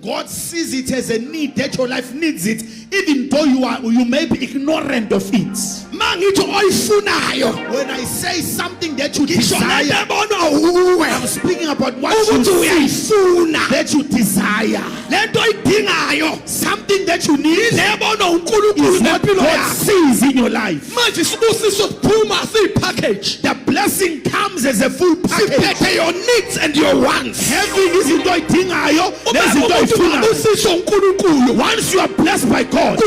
God sees it as a need that your life needs it, even though you may be ignorant of it. When I say something that you desire, I'm speaking about what you see, that you desire. Something that you need is what God sees in your life. The blessing comes as a full package. Your needs and your wants. Once you are blessed by God,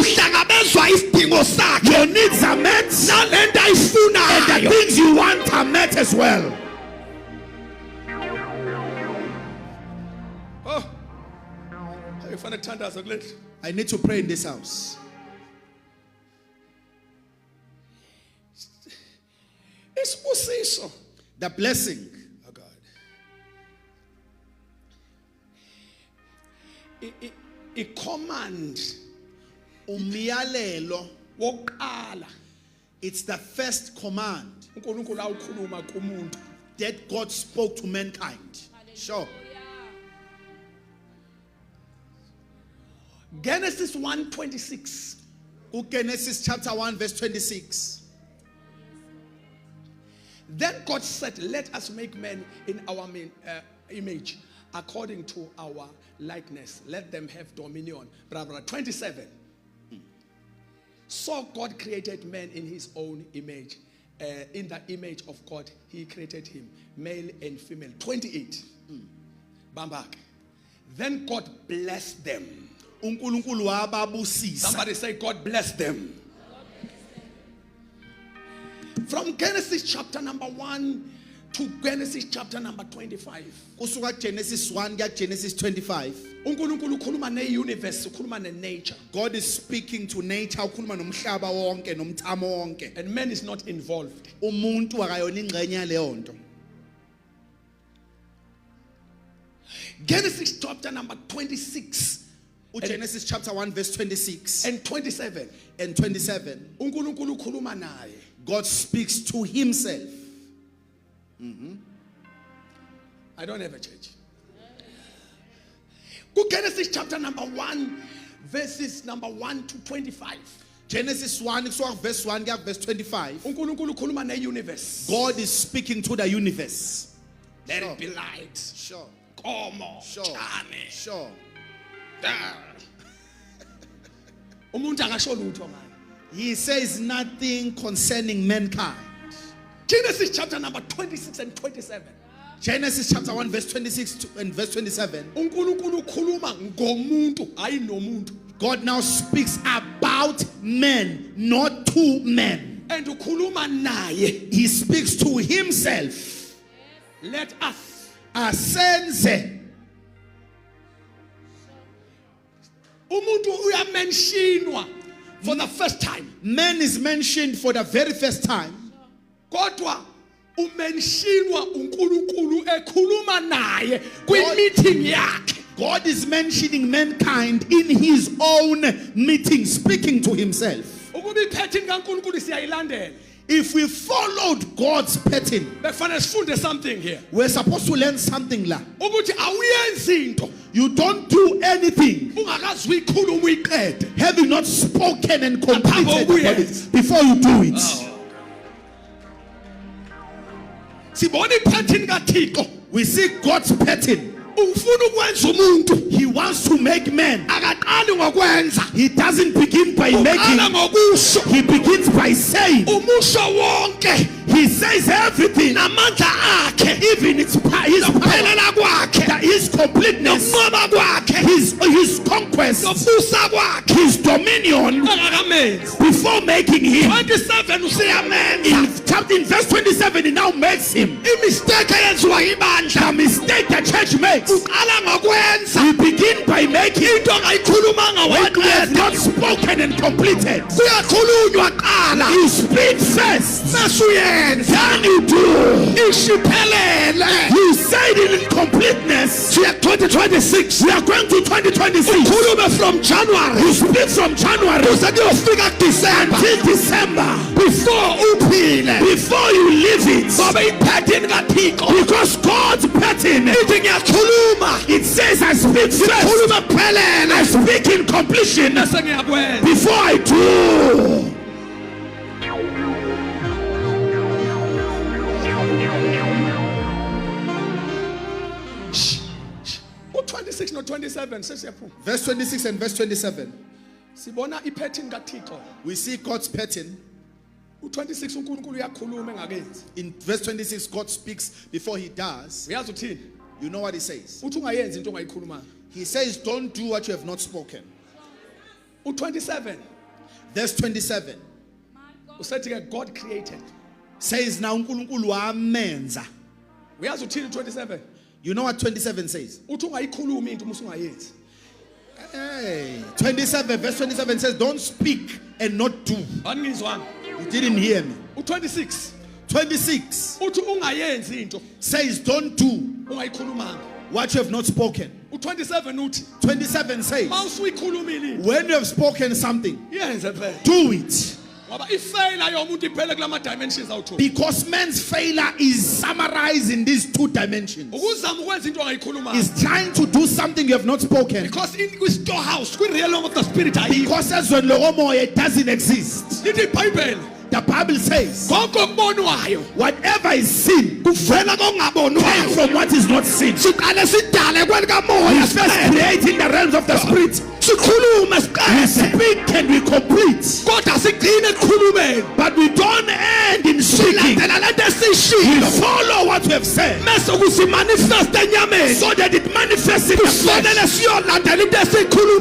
your needs are met, and the things you want are met as well. I need to pray in this house. The blessing. Oh God. A command. Umyalelo wokuqala. It's the first command that God spoke to mankind. Sure. Genesis 1:26. Genesis chapter 1 verse 26. Then God said, let us make man in our image, according to our likeness. Let them have dominion. 27. So God created man in his own image. In the image of God, he created him, male and female. 28. Bambak. Then God blessed them. Somebody say, God bless them. From Genesis chapter number 1 to Genesis chapter number 25. Genesis 1 to Genesis 25. God is speaking to nature. And man is not involved. Genesis chapter number 26. Genesis chapter 1 verse 26 and 27. And 27. God speaks to himself. I don't have a church. Genesis chapter number 1 verses number 1 to 25. Genesis 1 verse 1 verse 25. God is speaking to the universe. Let it be light. Sure. Sure. He says nothing concerning mankind. Genesis chapter number 26 and 27. Genesis chapter 1 verse 26 and verse 27. God now speaks about men, not to men. And he speaks to himself. Let us asenze. Umuntu uyamentionwa for the first time. Man is mentioned for the very first time. Kodwa umentionwa uNkulunkulu ekhuluma naye kwi-meeting yakhe. God is mentioning mankind in his own meeting, speaking to himself. If we followed God's pattern, something here. We're supposed to learn something la. You don't do anything having not spoken and completed it before you do it. We see God's pattern. He wants to make men. He doesn't begin by making. He begins by saying. He says everything. Even his power, his completeness, his conquest, his dominion. Before making him. In verse 27, he now makes him. The mistake the church makes. We begin by making what we have not spoken and completed. You speak first, then you do. You said it in completeness. 2026. We are going to 2026. From January. You speak from January. until December. Before you leave it. Because God's pattern. It says I speak first. I speak in completion. Before I do. Oh, 26 no 27. Verse 26 and verse 27. Sibona ipattern kaThixo. We see God's pattern. U26 uNkulunkulu uyakhuluma engakenzi. In verse 26, God speaks before he does. Uyazi uthini? You know what he says? Uthi ungayenzi into ongayikhulumanga. He says, don't do what you have not spoken. U27 Verse 27 usethi ke God created. says, now uNkulunkulu wamenza. Uyazi uthini u27? You know what 27 says? Uthi ungayikhuluma into musungayenzi. Hey, 27, verse 27 says, don't speak and not do. Angizwanga. You didn't hear me. U26 26 uthi ungayenzi into says, don't do ungayikhulumanga. what you have not spoken. U27 uthi 27 says, mawusuyikhulumile when you have spoken something, yenze phela. do it. Ngoba ifailure yomuntu iphele kulama dimensions awuthu. Because man's failure is summarized in these two dimensions. Ukuzama ukwenza into ongayikhulumanga. Is trying to do something you have not spoken. Because in the storehouse, the realm of the spirit, Because as when it doesn't exist. the Bible, The Bible says, whatever whatever is seen came from what is not seen. We first create in the realms of the spirit. We speak and we complete. But we don't end in speaking. We follow what we have said. So that it manifests in the flesh.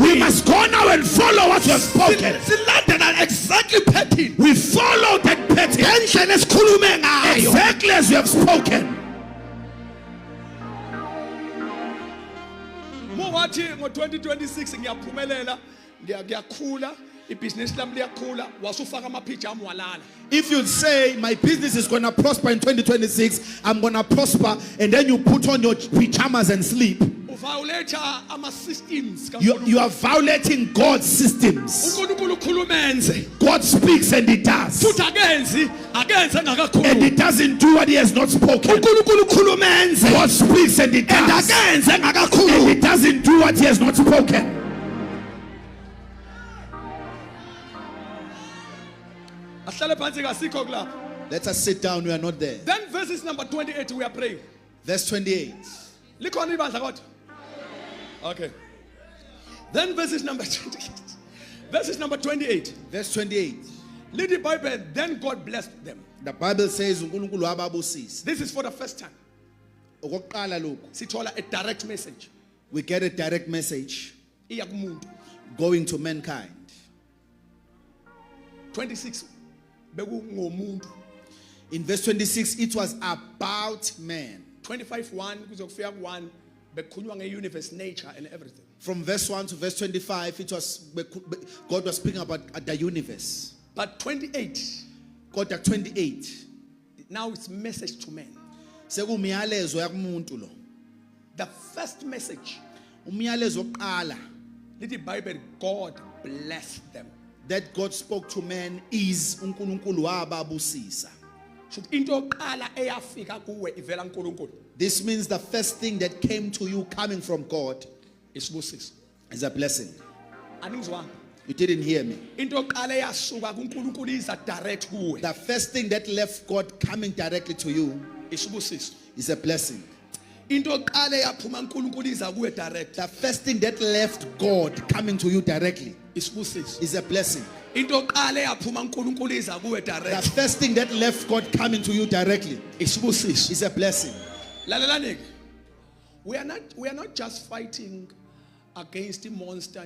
We must go now and follow what we have spoken. We follow that pattern exactly as you have spoken. Mowathi ngo2026 ngiyaphumelela ngiyakhula ibhizinisi lami liyakhula wasufaka amaphija ami walala. If you say my business is going to prosper in 2026, I'm going to prosper, and then you put on your pajamas and sleep, Violate ama systems. you are violating God's systems. God speaks and he does. And he doesn't do what he has not spoken. God speaks and he does. And he doesn't do what he has not spoken. Let us sit down, we are not there. Then verses number 28 we are praying. Verse 28. Okay. Then verses number 28. Verses number 28. Verse 28. Read the Bible, then God blessed them. The Bible says, This is for the first time. Sithola a direct message. We get a direct message going to mankind. 26. In verse 26, it was about man. 25:1 bekhulunywa nge-universe, nature and everything. From verse 1 to verse 25, it was God was speaking about the universe. But 28, God at 28. Now it's message to men. The first message, the Bible, God blessed them. That God spoke to man is uNkulunkulu wababusisa. This means the first thing that came to you coming from God is a blessing. You didn't hear me. The first thing that left God coming directly to you is a blessing. The first thing that left God coming to you directly is a blessing. The first thing that left God coming to you directly is a blessing. We are not just fighting against a monster.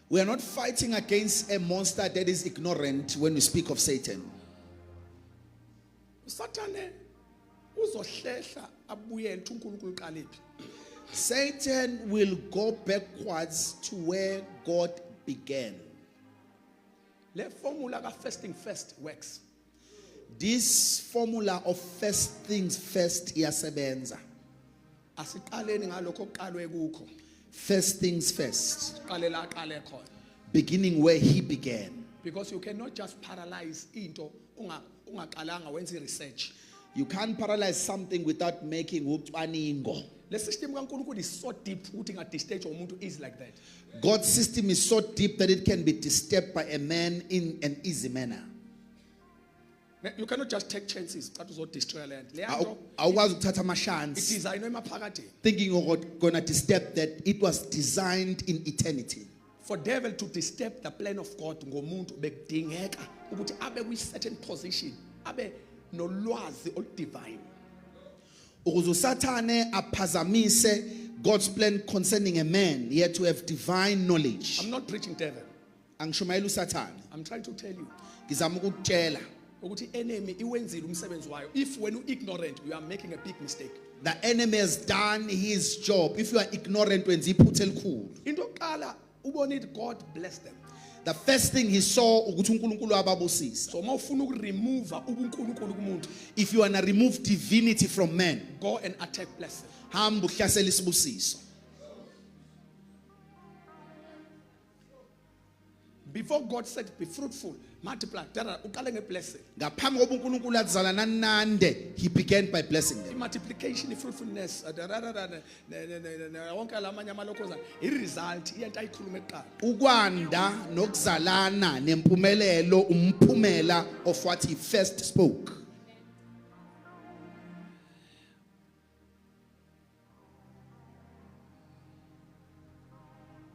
We are not fighting against a monster that is ignorant when we speak of Satan. Satan will go backwards to where God began. The formula of first thing first works. This formula of first things first iyasebenza. First things first. beginning where he began. Because you cannot just paralyze into ungaqalanga wenze research. You can't paralyze something without making ucwaningo. The system kaNkulunkulu is so deep ukuthi at this stage umuntu is like that. God's system is so deep that it can be disturbed by a man in an easy manner. You cannot just take chances that was destroy land. Awukwazi ukuthatha amashansi It is I know emaphakathi. thinking you're going to disturb that. It was designed in eternity. For devil to disturb the plan of God ngomuntu bekudingeka ukuthi abe kwi certain position, abe nolwazi oludivine. Ukuze uSathane aphazamise God's plan concerning a man, he had to have divine knowledge. I'm not preaching devil. Angishumayela uSathane. I'm trying to tell you Ngizama ukutshela. ukuthi enemy iwenzile umsebenzi wayo. If when you ignorant, you are making a big mistake. The enemy has done his job. If you are ignorant, wenza iphutha elikhulu. Into yokuqala ubonile God bless them. The first thing he saw ukuthi uNkulunkulu ababusisa. So mawufuna ukuremove ubuNkulunkulu kumuntu, If you want to remove divinity from man, go and attack blessing. hamba uhlasela isibusiso. Before God said be fruitful, multiply, uqale ngeblessing. Ngaphambi kokuba uNkulunkulu azalana nande, he began by blessing them. Multiplication, fruitfulness, wonke lamanye amalokhoza i-result iyento ayikhuluma eqala. Ukwanda nokuzalana nempumelelo umphumela of what he first spoke.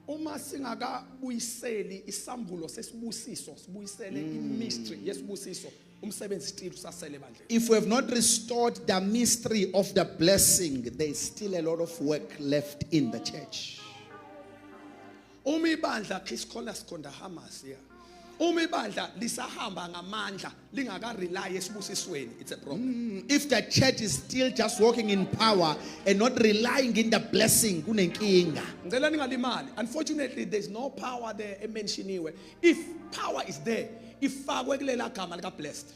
Uma singakabuyiseli isambulo sesibusiso, sibuyisele i-mystery yesibusiso, umsebenzi still usasele bandle. If we have not restored the mystery of the blessing, there is still a lot of work left in the church. Uma ibandla khisikhola sikhonda Hamas ya. Uma ibandla lisahamba ngamandla lingaka rely esibusisweni, it's a problem. If the church is still just walking in power and not relying in the blessing, kunenkinga. Ngicela ningalimali. Unfortunately, there's no power there mentioned. If power is there, ifakwe kulela gama lika blessed.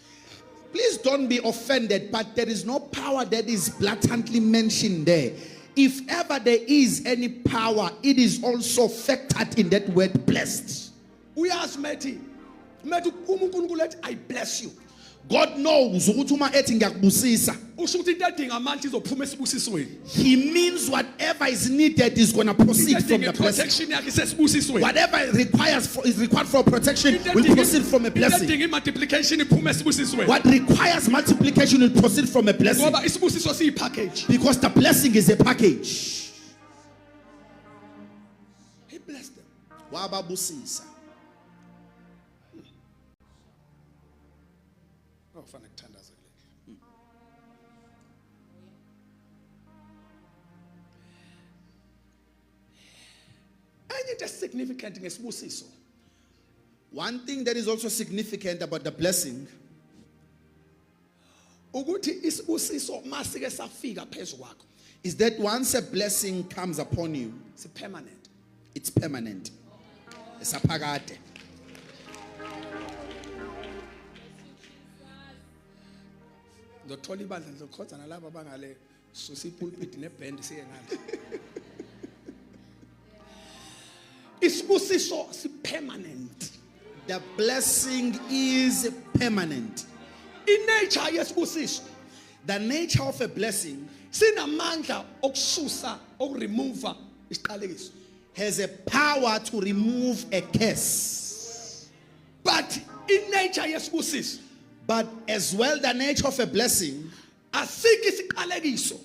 Please don't be offended, but there is no power that is blatantly mentioned there. If ever there is any power, it is also factored in that word blessed. Uyazi methi uNkulunkulu ethi I bless you. God knows ukuthi uma ethi ngiyakubusisa, Usho ukuthi into edinga amandla izophuma esibusisweni. he means whatever is needed is going to proceed from the blessing. Protection yakhe isesibusisweni. Whatever is required for protection will proceed from a blessing. Into edinga multiplication iphuma esibusisweni. What requires multiplication will proceed from a blessing. Ngoba isibusiso siyipackage. Because the blessing is a package. He blessed them. Wababusisa. Fanele kuthandazele. Enye into significant ngesibusiso. One thing that is also significant about the blessing Ukuthi isibusiso masike safika phezulu kwakho. is that once a blessing comes upon you, It's permanent. it's permanent. It's aphakade. Ngothola ibandla ngizokhoza nalabo abangale susa ipulpit neband siye ngale. Isibusiso si permanent. The blessing is permanent. I-nature yesibusiso The nature of a blessing sinamandla okususa okuremove isiqalekiso. has a power to remove a curse. But i-nature yesibusiso But as well, the nature of a blessing, asikho isiqalekiso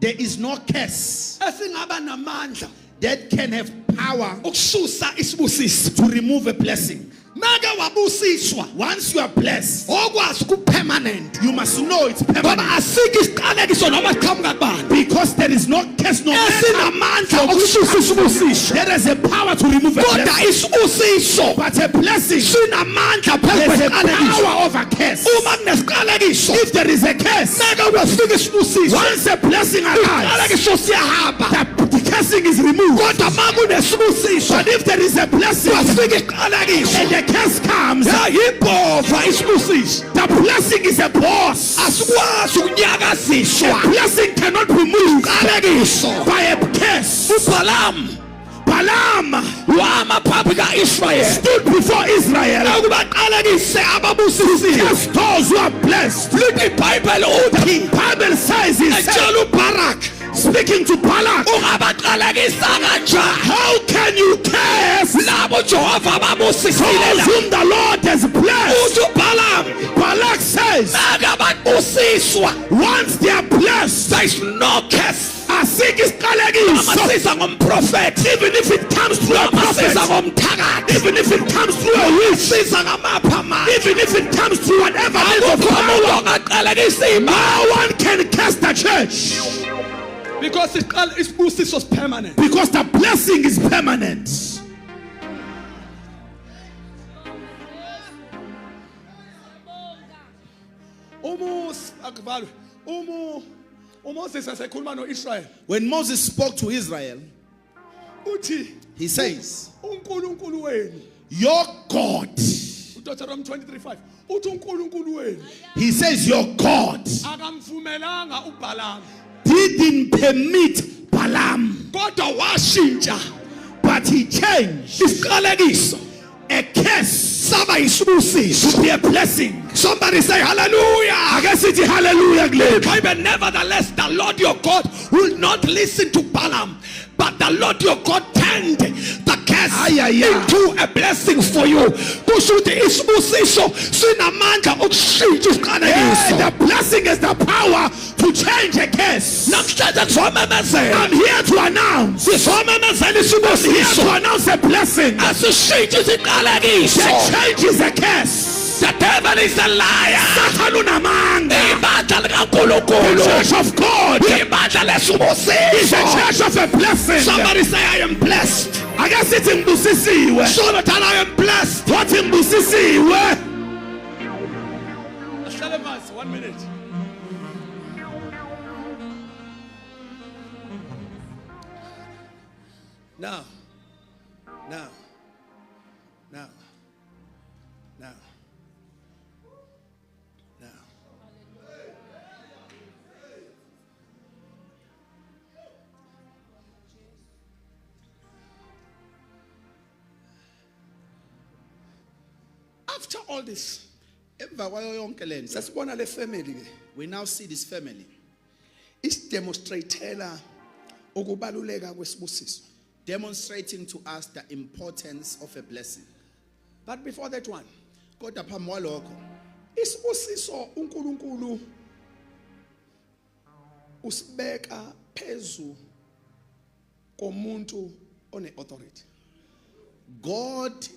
there is no curse esingaba namandla that can have power okususa isibusiso. to remove a blessing. Make wabusiswa Once you are blessed, okwazi ku-permanent. you must know it's Ngoba permanent. asikho isiqalekiso noma siqhamuka kubani Because there is no curse, no matter esinamandla okususa isibusiso. there is a power to remove a Kodwa blessing. isibusiso But a blessing, sinamandla phezu there's a kwesiqalekiso. power of a curse. Uma kunesiqalekiso If there is a curse, make kuyafika isibusiso. once a blessing arrives, Isiqalekiso siyahamba. the cursing is removed. Kodwa uma kunesibusiso But if there is a blessing kuyafika isiqalekiso. and the curse comes, Yimpova isibusiso. the blessing is a boss. Asikwazi ukunyakaziswa A blessing cannot be moved isiqalekiso. by a curse. uBalaam Balaam wamaphambi kaIsrael stood before Israel ukubaqalekise to ababusisiwe. test those who are blessed. Lithi iBhayibheli uthi The Bible says, he said, etshela uBarak speaking to Balak, ungabaqalekisa kanjani how can you curse labo Jehova babusisile those la. whom the Lord has blessed? Uthi uBalaam Balak says, akababusiswa, once they are blessed, there is no curse. asikho isiqalekiso. Amasiza ngomprofeti, Even if it comes through a prophet, amasiza ngomthakathi, even if it comes through a witch, amasiza ngamapha amandla. even if it comes through whatever level of Akukho umuntu power, ongaqalekisa imali. no one can curse the church, Because isibusiso is permanent. because the blessing is permanent. uMoses esekhuluma noIsrael When Moses spoke to Israel, uthi he says, uNkulunkulu wenu, your God, Deuteronomy 23:5 uthi uNkulunkulu wenu he says, your God akamvumelanga uBalaam Didn't permit Balaam, kodwa washintsha but he changed isiqalekiso a curse saba yisibusiso. to be a blessing. Somebody say hallelujah. I guess it's hallelujah. Bible, nevertheless, the Lord your God will not listen to Balaam, but the Lord your God turned the curse into a blessing for you. Kusho ukuthi isibusiso sinamandla okushintsha isiqalekiso. The blessing is the power to change a curse. Namhlanje sizomemezela. I'm here to announce. Sizomemezela Here isibusiso. to announce a blessing Asishintshe isiqalekiso. that changes a curse. The devil is a liar. Satan unamanga. Ibandla The likaNkulunkulu. church of God Ibandla is a lesibusiso. church of a blessing. Somebody say I am blessed. I guess it's in Busisiwe. Show that I am blessed. What in Busisiwe? 1 minute. Now. After all this, emva kwayo yonke le nto, sasibona le family ke we now see this family isidemonstratela ukubaluleka kwesibusiso. demonstrating to us the importance of a blessing. But before that one, Kodwa phambi kwalokho, isibusiso uNkulunkulu usibeka phezu komuntu one authority. God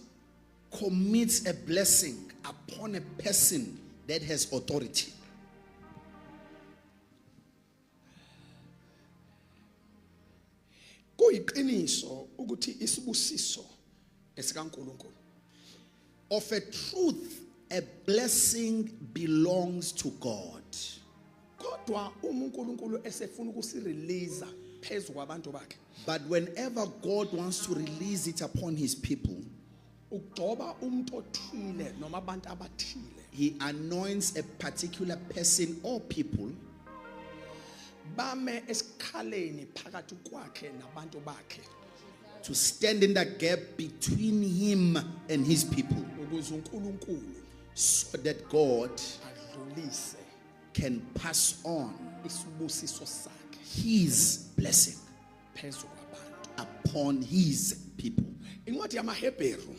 commits a blessing upon a person that has authority. Kuyiqiniso ukuthi isibusiso esikaNkulunkulu. Of a truth, a blessing belongs to God. Kodwa uNkulunkulu esefuna ukusirelease phezu kwabantu bakhe. But whenever God wants to release it upon his people, Ugcoba umuntu othile noma abantu abathile. he anoints a particular person or people Bame esikhaleni phakathi kwakhe nabantu bakhe to stand in the gap between him and his people, ukuze uNkulunkulu so that God adlulise can pass on isibusiso sakhe his blessing phezu kwabantu. upon his people. Incwadi yamaHebheru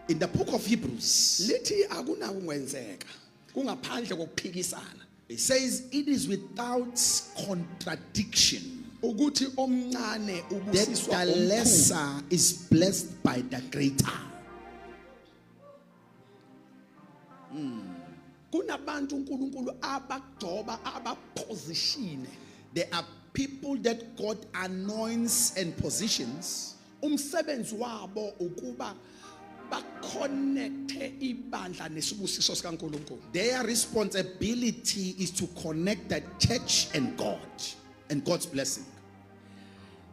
In the book of Hebrews, lithi akunakwenzeka kungaphandle kokuphikisana it says it is without contradiction ukuthi omncane that ubusiswa the omkhulu. lesser is blessed by the greater. Kunabantu uNkulunkulu abagcoba abapositione. There are people that God anoints and positions. Umsebenzi wabo ukuba baconnecte ibandla nesibusiso sikaNkulunkulu. Their responsibility is to connect the church and God and God's blessing.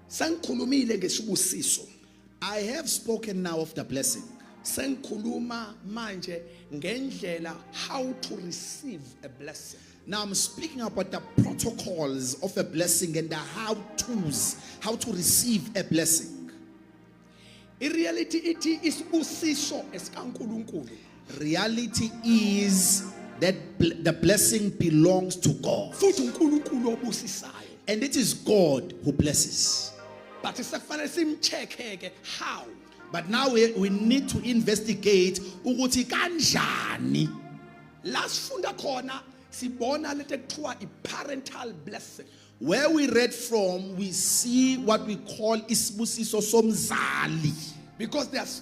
Sengikhulumile ngesibusiso. I have spoken now of the blessing. Sengikhuluma manje ngendlela how to receive a blessing. Now I'm speaking about the protocols of a blessing and the how-tos, how to receive a blessing. ireality iti isibusiso esikaNkulunkulu. Reality is that the blessing belongs to God. Futhi uNkulunkulu obusisayo. And it is God who blesses. But sekufanele simcheck how. But now we need to investigate ukuthi kanjani. Last funda khona sibona lento ekuthiwa i-parental blessing. Where we read from, we see what we call isibusiso somzali. Because there's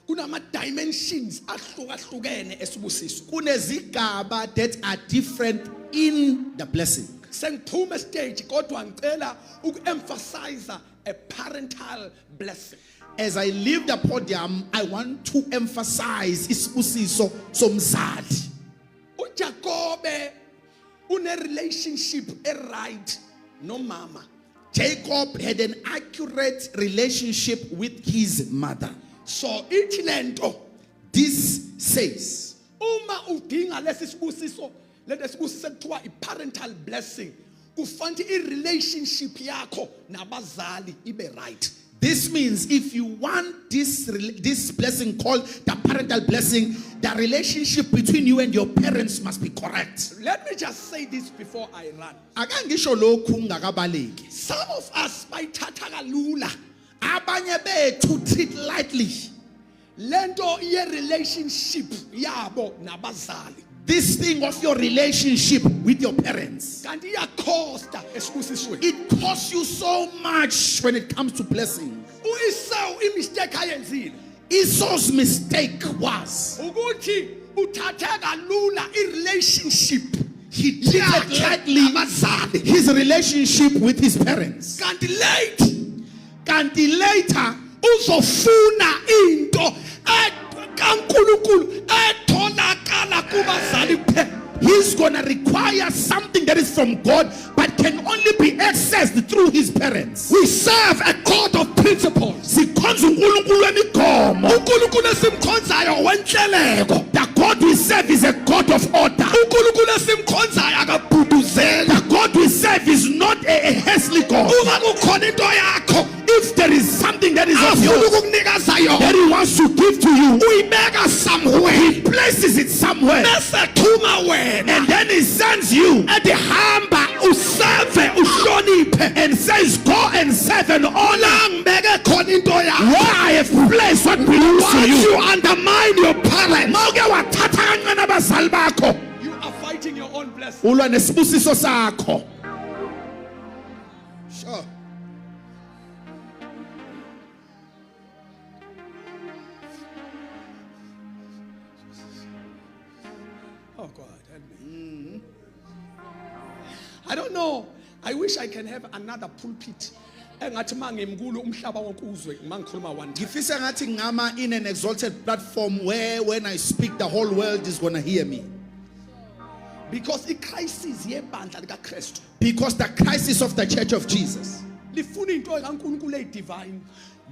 kunama dimensions ahlukahlukene esibusiso. Kunezigaba that are different in the blessing. Sengiphume stage kodwa ngicela uku-emphasize a parental blessing. As I leave the podium, I want to emphasize isibusiso somzali. uJakobe une relationship right no mama. Jacob had an accurate relationship with his mother. So ithi lento This says, uma udinga lesi sibusiso lento sibusiso ekuthiwa i-parental blessing kufanele i-relationship yakho nabazali ibe right. this means if you want this blessing called the parental blessing, the relationship between you and your parents must be correct. Let me just say this before I run. Akangisho lokhu ngakabaleki. Some of us bayithatha kalula Abanye bethu treat lightly lento ye-relationship yabo nabazali. this thing of your relationship with your parents. Kanti iyakhosta esibusisweni. It costs you so much when it comes to blessing. U-Esau imistake ayenzile Esau's mistake was ukuthi uthathe kalula i-relationship he treated lightly his relationship with his parents. kanti late Kanti later, uzofuna into kaNkulunkulu etholakala kubazali kuphela. he's gonna require something that is from God, but can only be accessed through his parents. We serve a God of principles. Sikhonza uNkulunkulu wemigomo. uNkulunkulu esimkhonzayo wenhleleko. The God we serve is a God of order. uNkulunkulu esimkhonzayo akabhuduzeli. The God we serve is not a hasty God. Uma kukhona into yakho If there is something that is of afuna yours ukukunikeza that yona he wants to give to you, uyibeka somewhere he places it somewhere, bese thuma wena and then he sends you ethi hamba useve uhloniphe and says, go and serve and honor la ngibeke khona into yakho. where I have placed what belongs to Once you. you undermine your parents, Mawuke wathatha kancane abazali bakho, you are fighting your own blessing. ulwa nesibusiso sakho. Sure. Oh God, help me. I don't know. I wish I can have another pulpit. Engathi mangemkulu umhlaba wonke uzwe mangikhuluma one time. Ngifisa ngathi ngama in an exalted platform where when I speak the whole world is going to hear me. Because the crisis yebandla likaKristu Because the crisis of the Church of Jesus, lifuna into kaNkulunkulu edivine,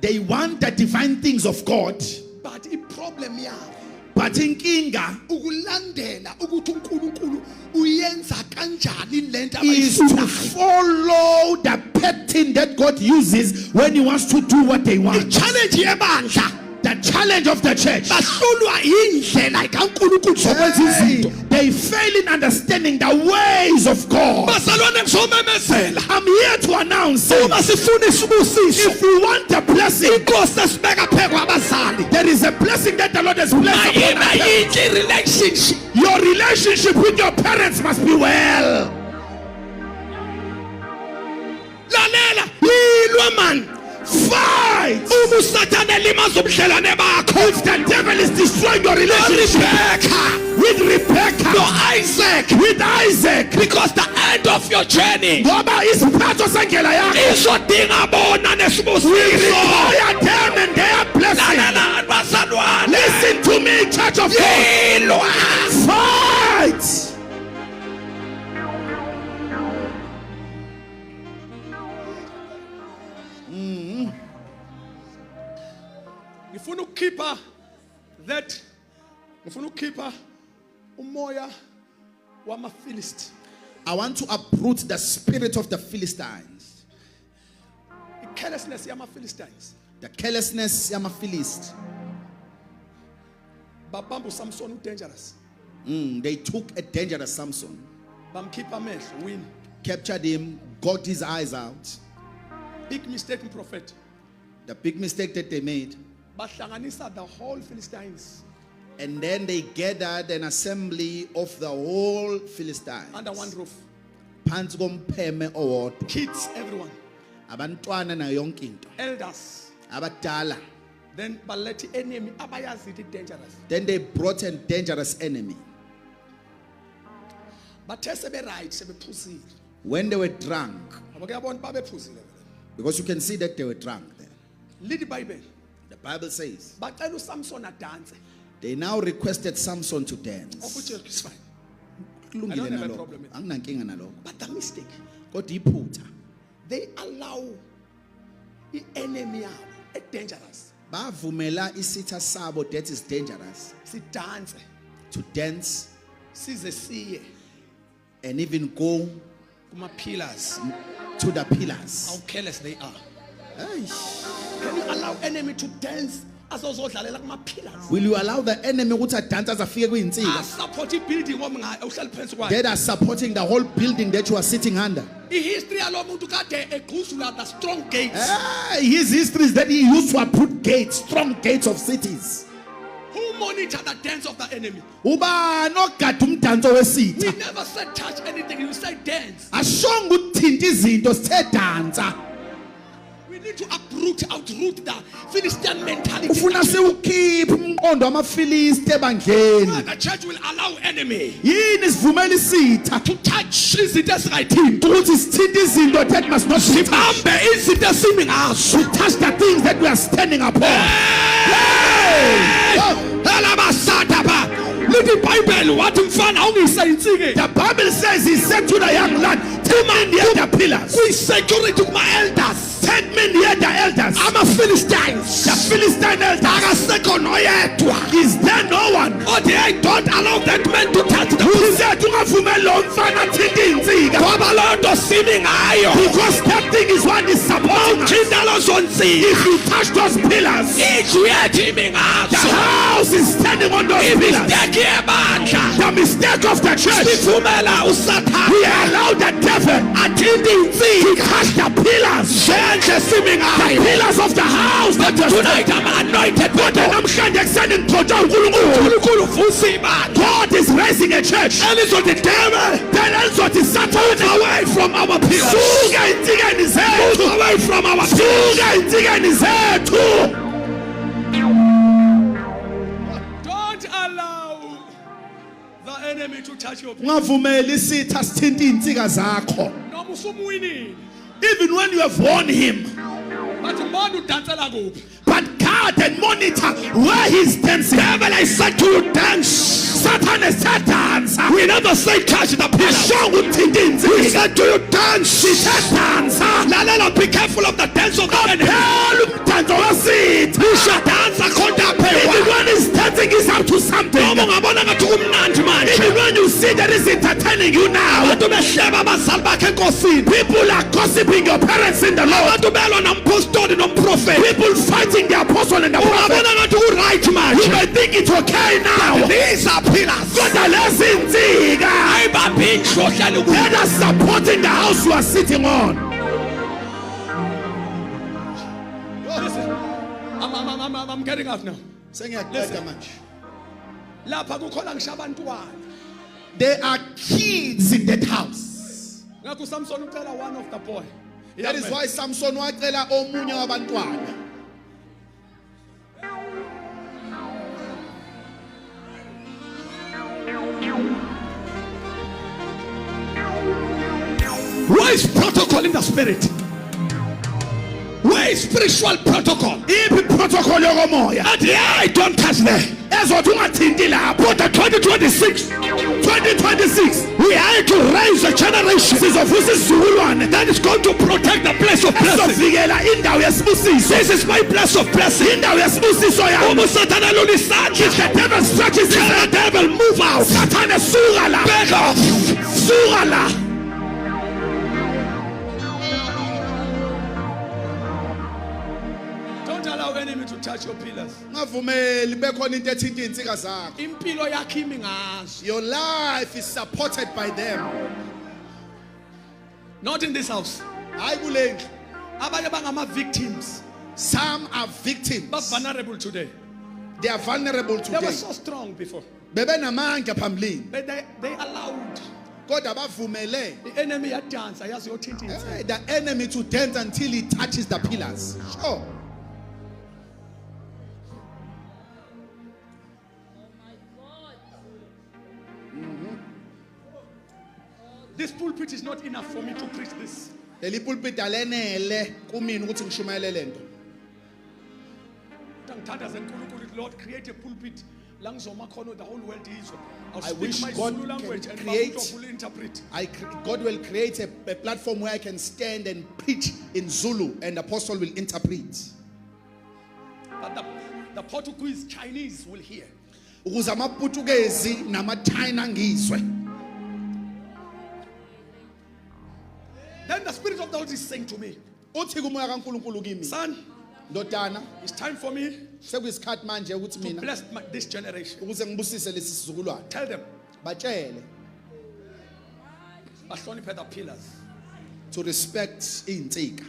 they want the divine things of God, but iproblem yabo but inkinga ukulandela ukuthi uNkulunkulu uyenza kanjani lento is to abayifunayo. follow the pattern that God uses when he wants to do what they want. Challenge yebandla The challenge of the church, bahlulwa indlela kaNkulunkulu zokwenza izinto. they fail in understanding the ways of God. Bazalwane ngizomemezela I'm here to announce, uma sifuna isibusiso if you want the blessing, inkosi esibeka phezu kwabazali there is a blessing that the Lord has blessed upon ayibe us. yinhle relationship. Your relationship with your parents must be well. Lalela yilwa man. Fight! Uma uSathane limaza ubudlelwane bakho, If the devil is destroying your relationship Rebecca with Rebecca, no Isaac, with Isaac, because the end of your journey ngoba isiphatho sendlela yakho izodinga bona nesibusiso. require them and their blessing. Lalela bazalwane, Listen to me, Church of God. yilwa. Fight! Ngifuna ukukhipha that, ngifuna ukukhipha umoya wamaPhilistine. I want to uproot the spirit of the Philistines. I-carelessness yamaPhilistines. The carelessness yamaphilist. babamba uSamson dangerous. They took a dangerous Samson, Bamkhipha amehlo win. captured him, got his eyes out. Big mistake prophet. The big mistake that they made. Bahlanganisa the whole Philistines And then they gathered an assembly of the whole Philistines. under one roof. Phansi kompheme owodwa. Kids, everyone. Abantwana na yonke into. Elders. Abadala. Then balethi enemy abayazi it dangerous. Then they brought a dangerous enemy. Bathe sebe right sebephuzile. When they were drunk, Abakuyabona babephuzile. because you can see that they were drunk there. Lead Bible. The Bible says Bacela uSamson adance. they now requested Samson to dance. Okuthi is fine. Kulungile I don't have a nalokho. problem with it. Anginankinga nalokho. But the mistake, Kodwa iphutha. they allow the enemy yabo a dangerous. Bavumela isitha sabo that is dangerous Si dance. to dance Size siye and even go kuma pillars. to the pillars. How careless they are. Eish. Can you allow enemy to dance azozodlalela kuma pillars? Will you allow the enemy ukuthi adance aze afike kwinsika Support building omnga uhlali phansi kwayo. that are supporting the whole building that you are sitting under? History yalomuntu kade egquzula the strong gates. His history is that he used to uproot gates, strong gates of cities. Who monitor the dance of the enemy? Ubani ogada umdanso We wesitha? never said touch anything, you said dance. Ashonga ukuthinta izinto sithe dansa. We need to outroot the Philistine mentality. Ufuna siwukhiphe umqondo wamafilisti ebandleni. The church will allow enemy Yini sivumela isitha to touch izinto ezingayithini. ukuthi sithinte izinto that must not be touched. Sibambe izinto esimi ngazo. We touch the things that we are standing upon. Lithi iBhayibheli wathi mfana awungise insike. The Bible says he said to the young lad, take me near the pillars. Security kuma elders. Take me near the elders. Philistines. The Philistine elders. Akasekho noyedwa. Is there no one? Othi hey, don't allow that man to touch the Who said ungavumeli lo mfana athinte insika? ngoba loo nto simi ngayo. Because that thing is what is supporting us. Thinta lozo nsika. If you touch those pillars, Indlu yethu imi the ngazo. house is standing on those pillars. Imisteki yebandla. The mistake of the church, Sivumela uSathane we allow the devil athinte to insika. touch the pillars. Nje simi The ngayo. pillars of the house that was Tonight I'm anointed. kodwa namhlanje ekuseni ngigcotshwa uNkulunkulu. uNkulunkulu vusa ibandla. God is raising a church. Elizothi devil, Then elizothi Satan away from our pillars. suka einsikeni zethu. Move away from our pillars. Suka einsikeni zethu. Don't allow the enemy to touch your people. Ungavumeli isitha sithinte insika zakho. Noma usumwinile. Even when you have won him. But mbona udansela kuphi? But guard and monitor where he's dancing. Devil, I said to you, dance. Satan is said dance. We never say touch the pillars. Ashonga ukuthinta insika. We said to you dance. She said dance. Lalela, be careful of the dance of the enemy. Phela umdanso wesitha. Usha dance akhonda Even phela. when he's dancing, he's up to something. Noma ungabona ngathi kumnandi manje. Even when you see that he's entertaining you now. Abantu behleba abazali bakhe enkosini. People are gossiping your parents in the Lord. Abantu belwa nomphostoli nomprofeti. People fighting the apostle and the prophet. Ungabona ngathi ku-right You manje. may think it's okay now. These are pillars. Kodwa lezi insika Ayibambe indlu ohlala kuyo. that are supporting the house you are sitting on. Listen, I'm getting out now. Sengiyaqeda manje. Lapha kukhona ngisho abantwana. There are kids in that house. Ngakho uSamson ucela one of the boy. That is why Samson wacela omunye wabantwana. Where is protocol in the spirit? Where is spiritual protocol? Iphi protocol yokomoya? And I don't touch there. Ezothi ungathinti lapho. But the 2026, 2026 we are to raise a generation sizovusa isizukulwane that is going to protect the place of blessing. ezovikela indawo yesibusiso. This is my place of blessing. Indawo yesibusiso yami. Uma uSathane alula isandla, If the devil stretches his tell the hand, devil move out. Sathane suka la. Back off. Suka la. Don't Don't allow enemy to touch your pillars. Ungavumeli bekhona into ethinta izinsika zakho. Impilo yakho imi ngazo. Your life is supported by them. Not in this house. Hayi kulendlu. Abanye bangama victims. Some are victims. But vulnerable today. They are vulnerable They were today. so strong before. Bebenamandla phambilini. But they allowed Kodwa bavumele the enemy ya dance. Ayazi yothinta insika. the enemy to dance until he touches the pillars. Sure. This pulpit is not enough for me to preach this. Leli pulpit alenele kumina ukuthi ngishumayele lento. Ngithandaza uNkulunkulu, Lord, create a pulpit la ngizoma khona the whole world izwe. I'll I speak wish my God Zulu language can and create- Babuto will interpret. God will create a platform where I can stand and preach in Zulu and the apostle will interpret. But the Portuguese, Chinese will hear. Ukuze amaPutukezi namaChina ngizwe. Then the Spirit of the Lord is saying to me, Uthi kumoya kaNkulunkulu kimi, son, ndodana, it's time for me sekuyisikhathi manje ukuthi to mina bless this generation. ukuze ngibusise lesi sizukulwane. Tell them, Batshele bahloniphe the pillars. to respect izinsika.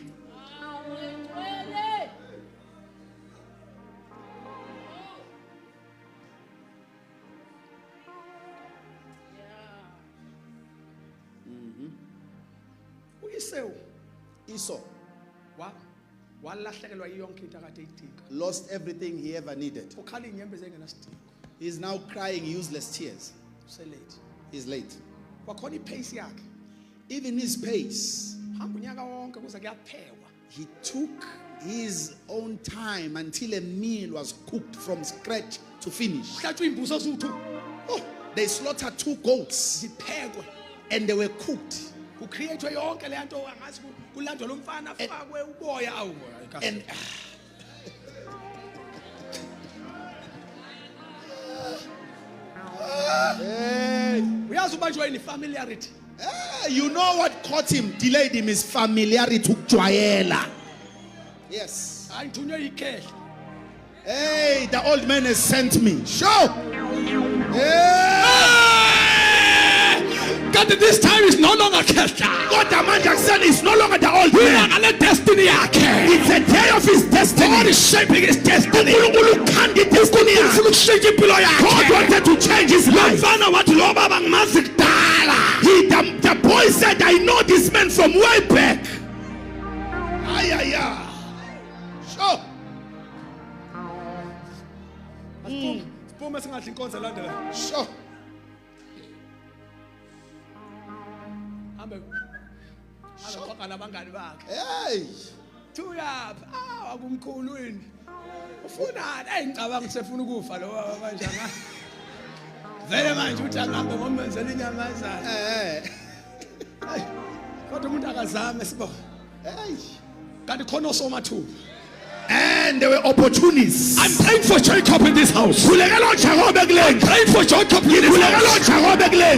Uyisewu Esau walahlekelwa yonke into akade eyidinga. lost everything he ever needed. Ukhala inyembezi engenasidingo. He is now crying useless tears. Uselate. He's late. Kwakhona ipace yakhe. Even his pace, Hamba unyaka wonke kuze kuyaphekwa. he took his own time until a meal was cooked from scratch to finish. Kuhlatshwa imbuzi eziwu-2 Oh, they slaughtered 2 goats ziphekwe. and they were cooked. Kucreate yonke le nto angazi kulandwa lo mfana afakwe uboya awu. And Uyazi ubanjwe yini familiarity. you know what caught him, delayed him is familiarity ukujwayela. Yes. Hayi ngithunywe yikhehle. Hey, the old man has sent me. Show. Hey. God, this time is no longer kehle. God, the man Jackson is no longer the old man. Ngale destiny yakhe. It's a day of his destiny. God is shaping his destiny. uNkulunkulu ukhanda idestiny yakhe. Ufuna ukushintsha impilo God yakhe. wanted to change his life. Mfana wathi lo baba ngimazi kudala. The boy said, I know this man from way back. Ay, ay, ay. Sure. Siphume singadli inkonzo elandelayo. Sure. Hambe xoxa nabangani bakhe. Hey. Tuyaphi? Akumkhulu wini. Ufunani? Ngicabanga ukuthi sefuna ukufa lo baba manje anga. Vele manje uthi angabe ngomenzela inyamazana. Hey. Kodwa umuntu akazame sibo. Hey. Kanti khona osomathuba. And there were opportunists. I'm praying for Jacob in this house. I'm praying for Jacob in this house.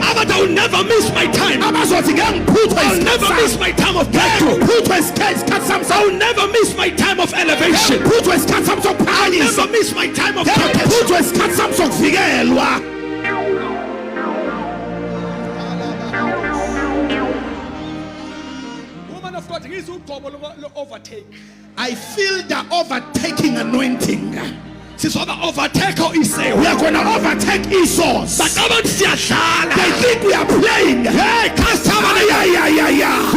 But I will never miss my time. I will never miss my time of breakthrough. I will never miss my time of elevation. I will never miss my time of protection. Woman of God, he's who overtake. I feel the overtaking anointing. We are going to overtake Esau's. They think we are playing. We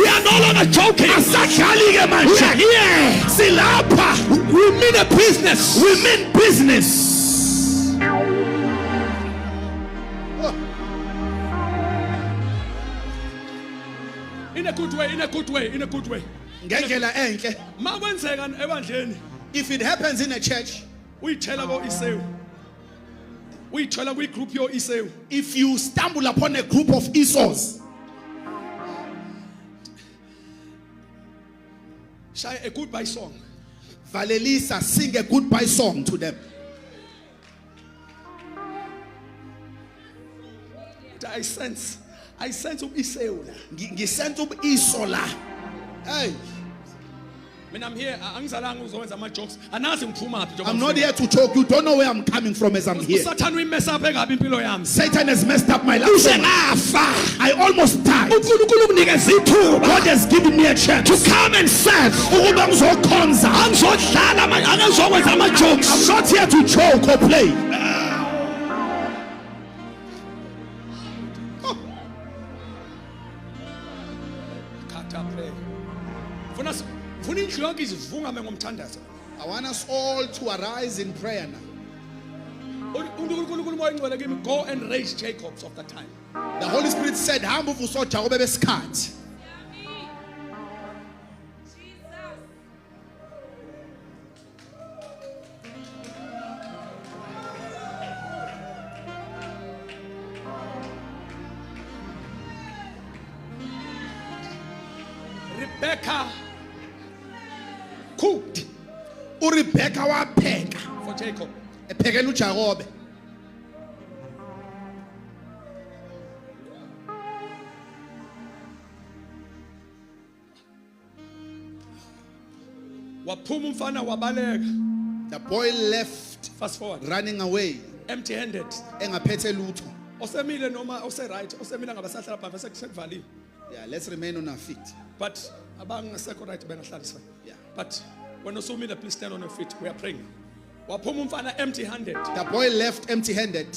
are no longer joking. We are here. We mean a business. We mean business. In a good way, in a good way, in a good way. Ngendlela enhle. Makwenzeka ebandleni, If it happens in a church, uyithela ko Isewu. Uyithola kwi group yo Isewu. if you stumble upon a group of Esau's, Shaya a goodbye song. Valelisa, sing a goodbye song to them. I sense Isewu la. Ngisent Esau la. Hey. Mina I'm here angizalanga uzowenza ama jokes. Anazi ngiphuma phi I'm not here to joke. You don't know where I'm coming from as I'm here. uSathane uyimesa apha engabi impilo yami. Satan has messed up my life. I almost died. uNkulunkulu unginikeza ithuba God has given me a chance to come and serve. ukuba ngizokhonza. Angizodlala angizokwenza ama jokes. I'm not here to joke or play. Khatha pray. Funa indlu yonke izivungame ngomthandazo. I want us all to arise in prayer now. uNkulunkulu moya ingcwele kimi, go and raise Jacobs of the time. The Holy Spirit said, "Hamba uVusoJakobe besikhathi." Rebecca cooked uRebecca wapheka for Jacob. ephekela uJakobe. Waphuma umfana wabaleka. The boy left Fast forward. running away Empty handed. engaphethe lutho. Osemile noma ose right, osemile ngabasahlala phansi sekuvaliwe. Yeah, let's remain on our feet. But abangasekho right bengahlaliswa. Yeah. But when usumile, please stand on your feet. We are praying. Waphuma umfana empty handed. The boy left empty-handed.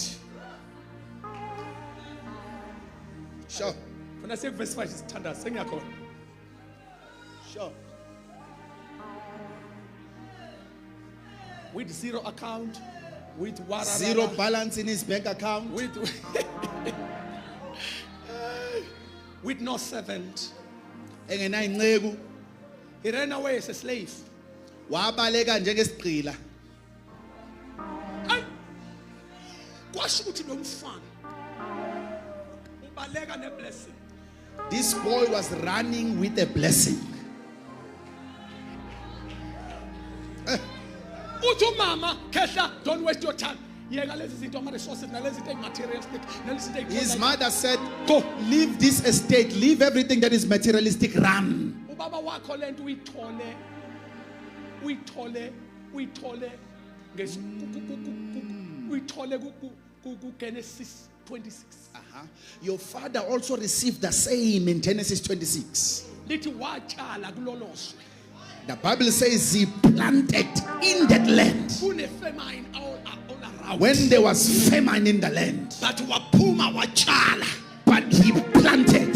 Sure. When I say verse 5 is standard, sengiyakhona. Sure. With zero account, with warara, Zero balance in his bank account. with no servant. Engenayinceku. He ran away as a slave. Wabaleka njengesigqila. Kwasho ukuthi lo mfana ubaleka ne blessing. This boy was running with a blessing. Uthi mama, Kesha, don't waste your time. Yeka lezi zinto ama resources nalezi zinto materialistic, nalezi zinto His mother said, "Go, leave this estate, leave everything that is materialistic, run." ubaba wakho lento uyithole uyithole ku Genesis 26. Your father also received the same in Genesis 26. Lithi watshala kuloloswe. The Bible says he planted in that land. Kune famine all around. When there was famine in the land, But waphuma watshala. but he planted.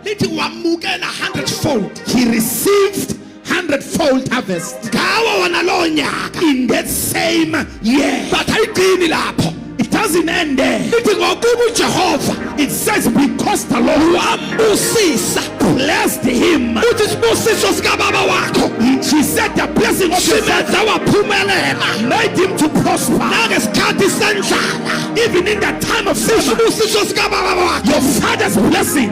Lithi wamukela 100-fold. He received 100-fold harvest Ngawo wona lo nyaka. in that same year. But ayigcini lapho. It doesn't end there. Lithi ngokuba uJehova It says because the Lord wambusisa. blessed him. Uthi sibusiso sika baba wakho She said the blessing of the simenza waphumelela. made him to prosper. Nangesikhathi sendlala. Even in the time of famine, Isibusiso sika baba wakho your father's blessing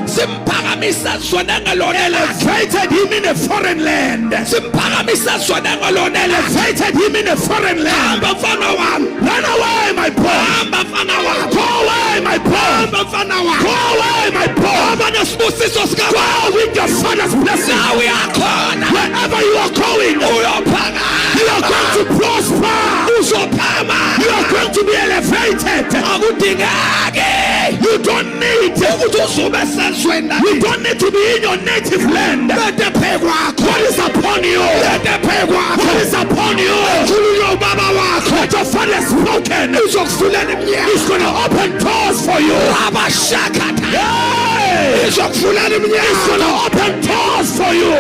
simphakamisa sona ngalona lakhe. elevated him in a foreign land. Simphakamisa sona ngalona lakhe. Elevated him in a foreign land. Hamba mfana wami. Run away, my boy. Hamba mfana wami. Go away, my boy. Hamba mfana wami. Go away, my boy. Hamba nesibusiso sika Go with your father's blessing. nawe yakhona. Wherever you are going, Uyophakama. you are going to prosper. Uzophakama. You are going to be elevated. Akudingeki. You don't need ukuthi uzube sezweni. You don't need to be in your native land. Bede phekwakho. What is upon you? Bede phekwakho. What is upon you? Khuluma ubaba wakho. What your father has spoken Izokuvulela iminyango. is going to open doors for you. Abashakata. Hey! Izokuvulela It's iminyango. going to open doors for you.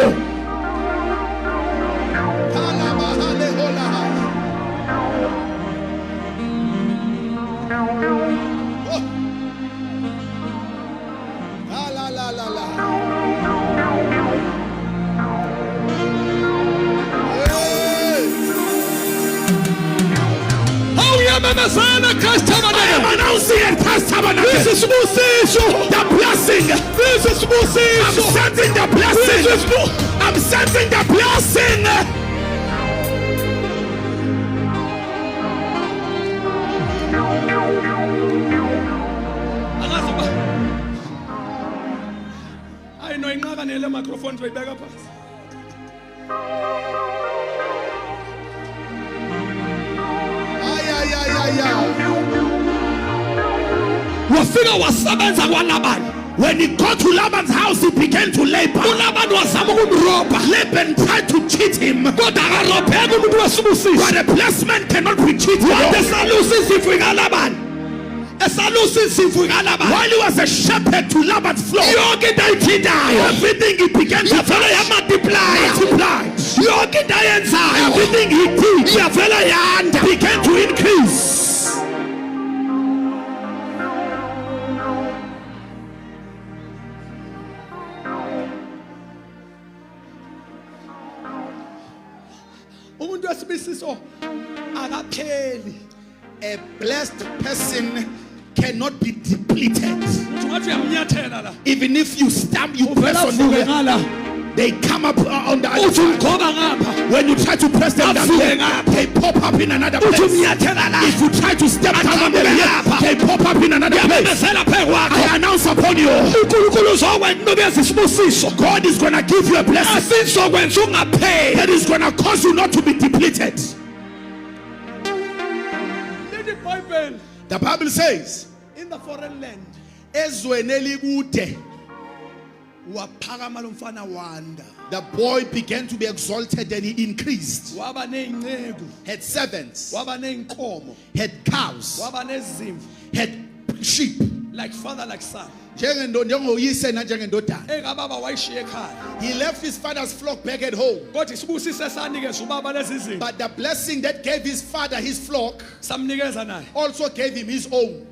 Awuyamemezela Christ I am Tabernacle. announcing at Christ Tabernacle. This is Musiso. The blessing. This is I'm Musiso. sending the blessing. I'm sending the blessing. Angazi uba. Hayi no inqaka nele microphone bayibeka phansi. wafika wasebenza kwaLabani. When he got to Laban's house, he began to labor. Laban tried to cheat him. But a blessed man cannot be cheated. While he was a shepherd to Laban's flock, everything he began to multiply. Everything he did began to increase. A blessed person cannot be depleted. Even if you stamp, you press on them, they come up on the other side. When you try to press them down here, they pop up in another place. If you try to step down on them here, they pop up in another place. I announce upon you, God is going to give you a blessing that is going to cause you not to be depleted. The Bible says, in the foreign land, the boy began to be exalted and he increased. Had servants, had cows, had sheep. Like father, like son. He left his father's flock back at home. But the blessing that gave his father his flock also gave him his own.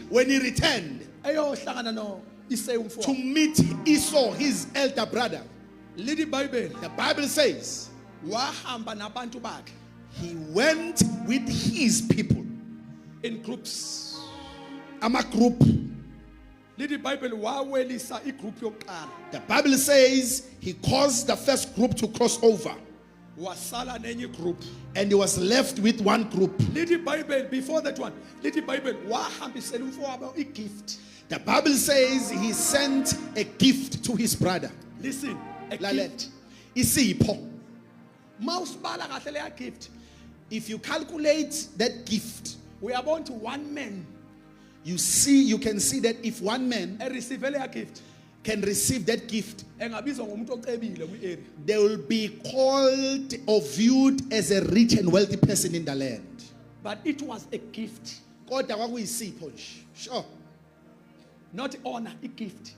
When he returned to meet Esau, his elder brother, the Bible says he went with his people in groups. I'm a group. The Bible says he caused the first group to cross over. And he was left with one group. Before that one, the Bible says he sent a gift to his brother. Listen, a gift. Gift. If you calculate that gift, we are born to one man. You can see that if one man can receive that gift, they will be called or viewed as a rich and wealthy person in the land. But it was a gift. Sure. Not honor, a gift.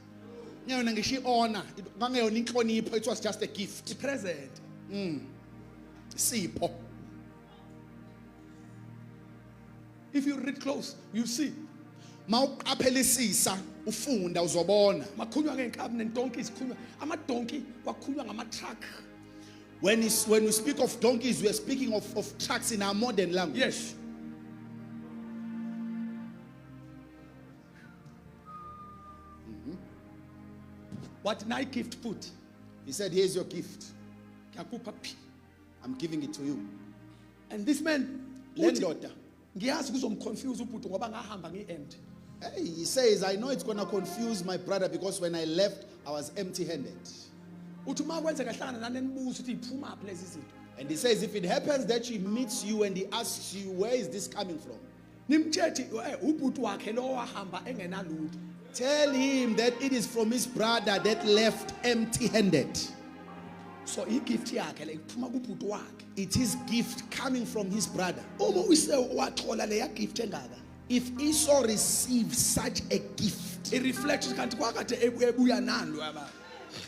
It was just a gift. A present. If you read close, you see. Ufunda uzobona. When we speak of donkeys, we are speaking of trucks in our modern language. Yes. What night gift put? He said, here's your gift. I'm giving it to you. And this man, landlord, he says, I know it's going to confuse my brother because when I left, I was empty-handed. And he says, if it happens that he meets you and he asks you, where is this coming from? Tell him that it is from his brother that left empty-handed. So he gift it is gift coming from his brother. If Esau receives such a gift, it reflects.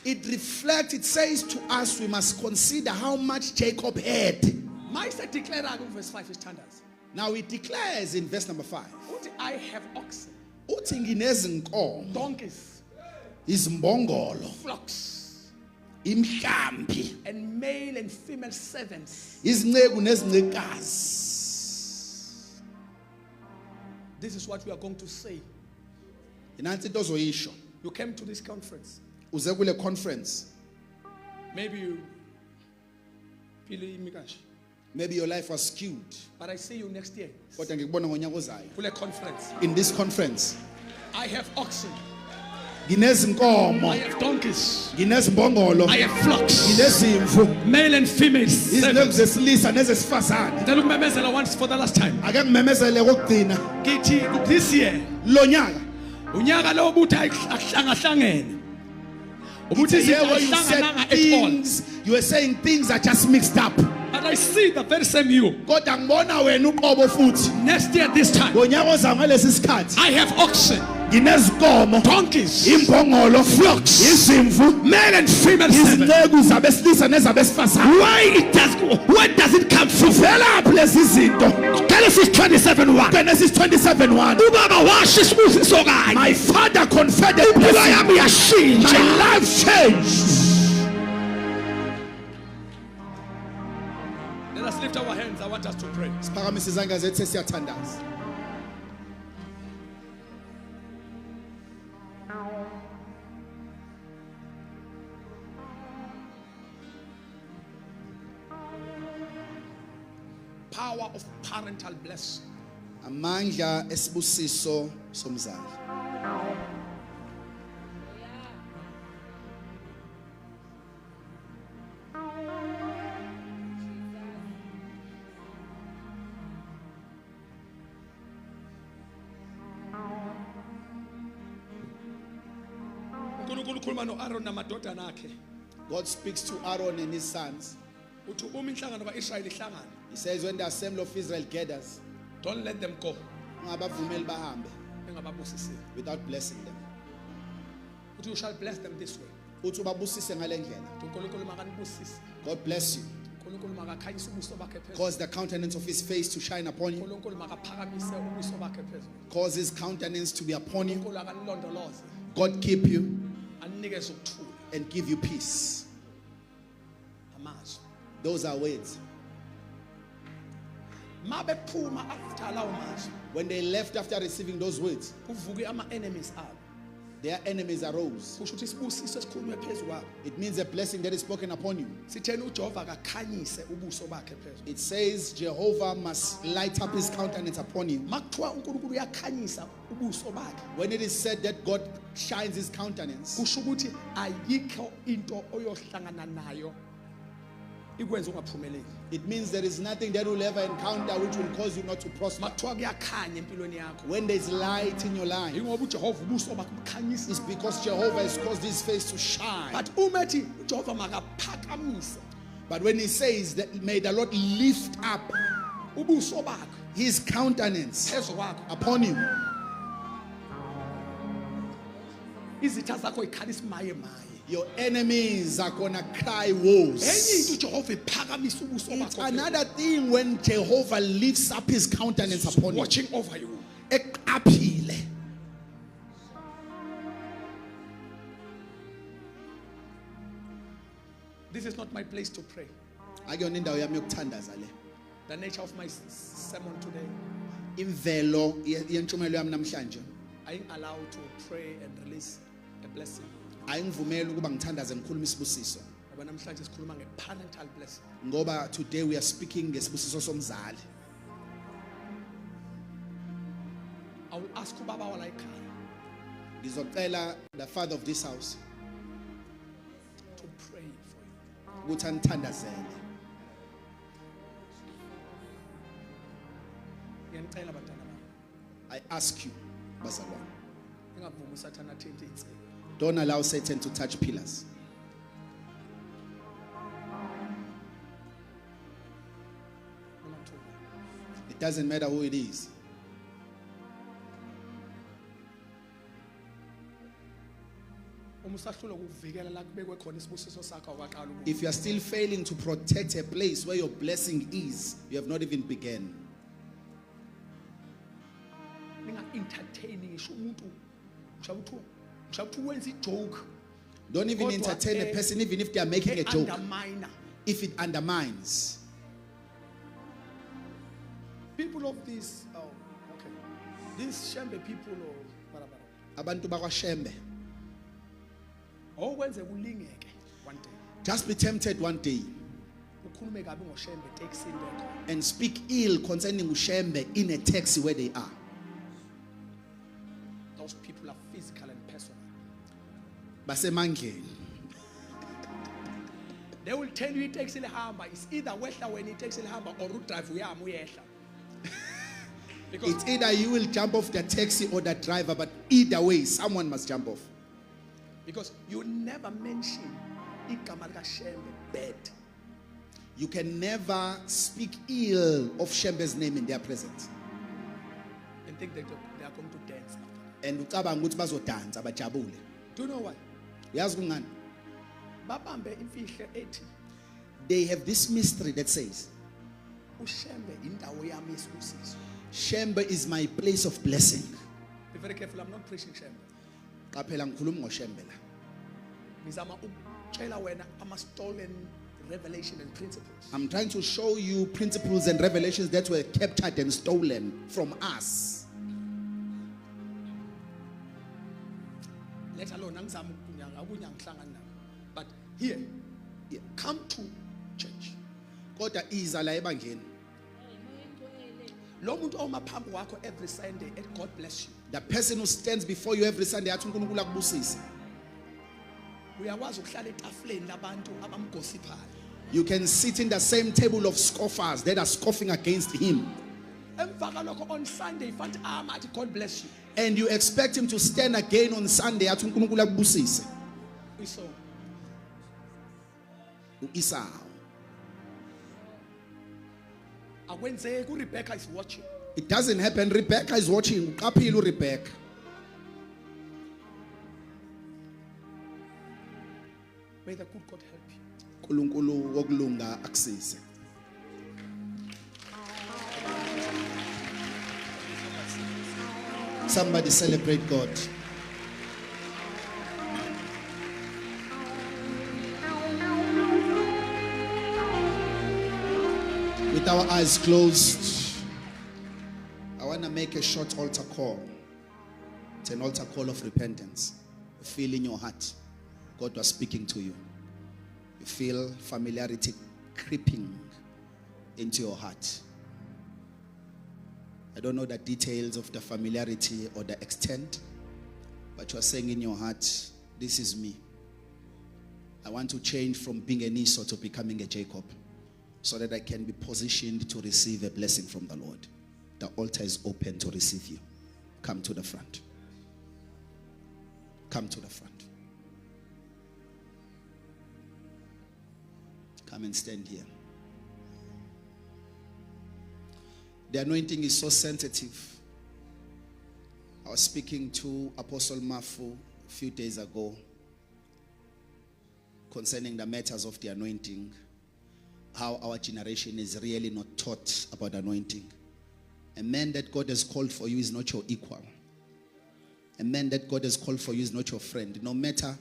It says to us, we must consider how much Jacob had. Now it declares in verse number 5. I have oxen, donkeys, flocks, imhlambi, and male and female servants. This is what we are going to say. You came to this conference. Maybe your life was skewed. But I see you next year. In Conference. this conference, I have oxen. Nginezinkomo, I have donkeys. nginezimbongolo, I have flocks. nginezimvu, Male and female. izinto zesilisa nezesifazane. Then umemezela once for the last time. Ake ngimemezele kokugcina Ngithi this year lo nyaka. unyaka lo ubuthi ahlangahlangene. It's a year where you said things, you were saying things are just mixed up. But I see the very same you. Kodwa ngibona wena uqobo futhi. Next year this time Ngonyaka ozayo ngalesi sikhathi I have oxen, nginezinkomo, donkeys, imbongolo, flocks, izimvu, male and female servants. izinceku zabesilisa nezabesifazane. Where does it come from? Velaphi lezi zinto? Genesis 27:1. Genesis 27:1. Ubaba washo isibusiso kanye. My father conferred a Impilo blessing. yami yashintsha. My life changed. Let us lift our hands. I want us to pray. Siphakamise izandla zethu siyathandaza. Power of parental blessing. Amandla esibusiso somzali. uNkulunkulu ukhuluma noAaron namadodana akhe. God speaks to Aaron and his sons. Uthi uma inhlangano kaIsrayeli ihlangana, He says when the assembly of Israel gathers, don't let them go ungabavumeli bahambe engababusisile. without blessing them. Uthi you shall bless them this way. Uthi ubabusise ngale ndlela. Uthi uNkulunkulu makanibusise. God bless you. uNkulunkulu makakhanyise ubuso bakhe phezulu. Cause the countenance of his face to shine upon you. uNkulunkulu makaphakamise ubuso bakhe phezulu. Cause his countenance to be upon you. uNkulunkulu akanilondoloze. God keep you Anikeze ukuthula. and give you peace. Amazwi. Those are words. Mabephuma after lawo mazwi, When they left after receiving those words, kuvuke ama enemies abo. their enemies arose. Kusho ukuthi isibusiso esikhulunywe phezulu kwabo. It means a blessing that is spoken upon you. Sithena uJehova akakhanyise ubuso bakhe phezulu. It says Jehovah must light up his countenance upon you. Makuthiwa uNkulunkulu uyakhanyisa ubuso bakhe, When it is said that God shines his countenance, kusho ukuthi ayikho into oyohlangana nayo ikwenza ungaphumeleli. it means there is nothing that will ever encounter which will cause you not to prosper. Makuthiwa kuyakhanya empilweni yakho, When there is light in your life, ingoba uJehova ubuso bakhe bukhanyisa. it's because Jehovah has caused his face to shine. But umethi uJehova makaphakamise But when he says that may the Lord lift up ubuso bakhe his countenance phezu kwakho, upon you, izitha zakho ikhalisa maye maye. your enemies are gonna cry Enye woes. into uJehova iphakamise ubuso It's bakho, another thing when Jehovah lifts up his countenance upon you. watching over you. Eqaphile. This is not my place to pray. Akuyona indawo yami yokuthandaza le. The nature of my sermon today, Imvelo yentshumayelo yami namhlanje I am allowed to pray and release a blessing. ayingivumeli ukuba ngithandaze ngikhuluma isibusiso. Ngoba namhlanje sikhuluma nge-parental blessing. Ngoba today we are speaking ngesibusiso somzali. I will ask ubaba wala ekhaya Ngizocela the father of this house to pray for you. ukuthi anithandazele. Ngiyanicela bantwana bami, I ask you, bazalwane, ingavumi usathana athinta insika. don't allow Satan to touch pillars. Noma kuthiwa. It doesn't matter who it is. Uma usahlula ukuvikela la kubekwe khona isibusiso sakho awukaqala ubu. If you are still failing to protect a place where your blessing is, you have not even begun. Ninga-entertain ngisho umuntu ngisho wenza ijoke Don't even Kodwa, entertain a person even if they are making a joke. underminer. If it undermines. People of this, oh, okay. These Shembe people or whatever. Abantu bakwaShembe. Okwenze kulingeke one day. Just be tempted one day Ukhulume kabi ngoShembe taxi indeko. and speak ill concerning uShembe in a taxi where they are. Those people are physical and personal. basemandleni. They will tell you taxi lehamba. It's either wehla when it takes lehamba or route drive uyama uyehla. Because It's either you will jump off the taxi or the driver, but either way, someone must jump off. Because you never mention igama lika Shembe bad. You can never speak ill of Shembe's name in their presence. And think that they are going to dance after. And ucabanga ukuthi bazodansa bajabule. Do you know why? Uyazi kungani? Babambe imfihle ethi They have this mystery that says, uShembe indawo yami yesibusiso. Shembe is my place of blessing. Be very careful, I'm not preaching Shembe. Qaphela ngikhuluma ngoShembe la. Ngizama ukutshela wena ama stolen revelation and principles. I'm trying to show you principles and revelations that were captured and stolen from us. Let alone ngizama ukunya ngihlangana nabo. But here, come to church. Kodwa iza la ebangeni. Lo muntu oma phambi kwakho every Sunday and God bless you. The person who stands before you every Sunday athi uNkulunkulu akubusise. Uyakwazi ukuhlala etafuleni labantu abamgossiphayo. You can sit in the same table of scoffers that are scoffing against him. Emva kalokho on Sunday fanti athi God bless you. And you expect him to stand again on Sunday athi uNkulunkulu akubusise. So Esau. akwenzeki uRebecca is watching. It doesn't happen. Rebecca is watching. Uqaphile uRebecca. May the good God help you. uNkulunkulu wokulunga akusize. Somebody celebrate God. With our eyes closed, I want to make a short altar call. It's an altar call of repentance. You feel in your heart God was speaking to you. You feel familiarity creeping into your heart. I don't know the details of the familiarity or the extent, but you are saying in your heart, this is me. I want to change from being an Esau to becoming a Jacob, so that I can be positioned to receive a blessing from the Lord. The altar is open to receive you. Come to the front. Come to the front. Come and stand here. The anointing is so sensitive. I was speaking to Apostle Mafu a few days ago concerning the matters of the anointing. How our generation is really not taught about anointing. A man that God has called for you is not your equal. A man that God has called for you is not your friend. No matter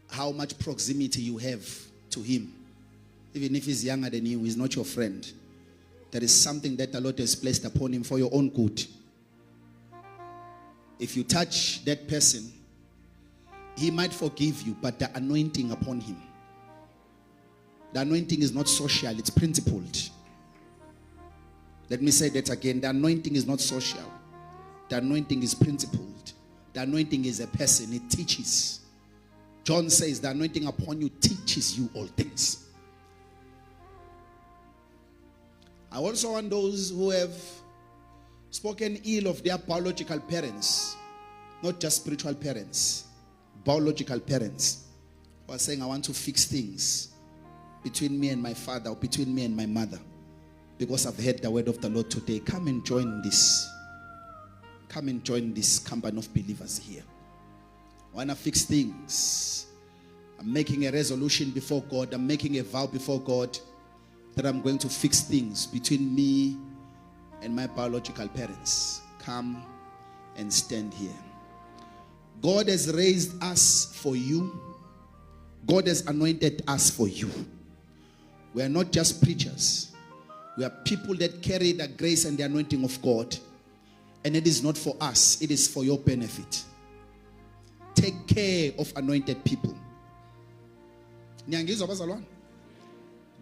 how much proximity you have to him, even if he's younger than you, he's not your friend. There is something that the Lord has placed upon him for your own good. If you touch that person, he might forgive you, but the anointing upon him, the anointing is not social, it's principled. Let me say that again. The anointing is not social. The anointing is principled. The anointing is a person. It teaches. John says the anointing upon you teaches you all things. I also want those who have spoken ill of their biological parents, not just spiritual parents, biological parents, who are saying, I want to fix things between me and my father, or between me and my mother, because I've heard the word of the Lord today. Come and join this. Come and join this company of believers here. I want to fix things. I'm making a resolution before God. I'm making a vow before God that I'm going to fix things between me and my biological parents. Come and stand here. God has raised us for you. God has anointed us for you. We are not just preachers. We are people that carry the grace and the anointing of God. And it is not for us. It is for your benefit. Take care of anointed people.